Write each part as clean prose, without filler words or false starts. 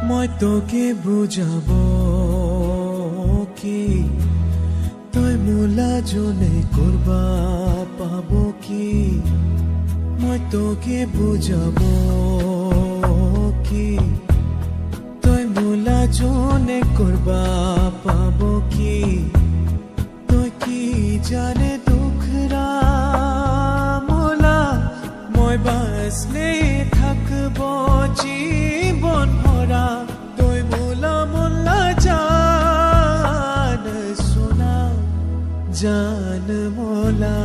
মই তোকে বুঝাবো কি তই মোলা জনে করবা পাবো কি মই তোকে বুঝাবো কি তই মোলা জনে করবা পাবো কি তই কি জানে দুখরা মোলা মই বাসলে থাকবো জীবন ভরা তই মোলা মোলা জান সোনা জান মোলা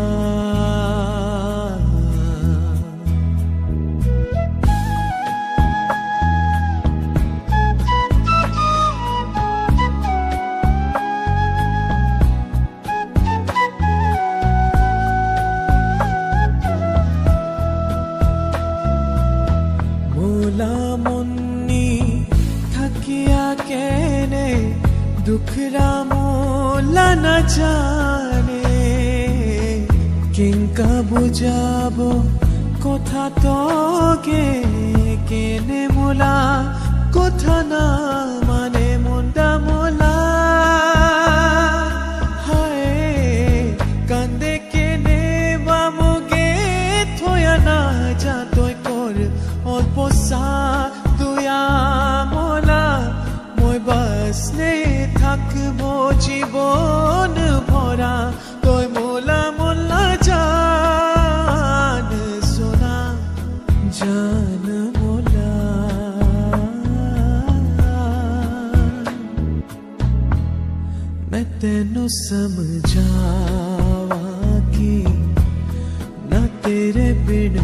মোলা মন্নি থাকিয়া কেনে দুখরা মোলা না জানে কিংকা বুঝাবো কথা তোকে কেনে মোলা কথা না মানে মন্দা মোলা হায় কান্দে কেনে বা মোগে থয়া না যা তই কর অল্প সা দুয়া মোলা মই বাসলে থাকবো জীবন ভরা তই মোলা মোলা জান সোনা জান মোলা मैं तेनू समझावा कि ना तेरे बिन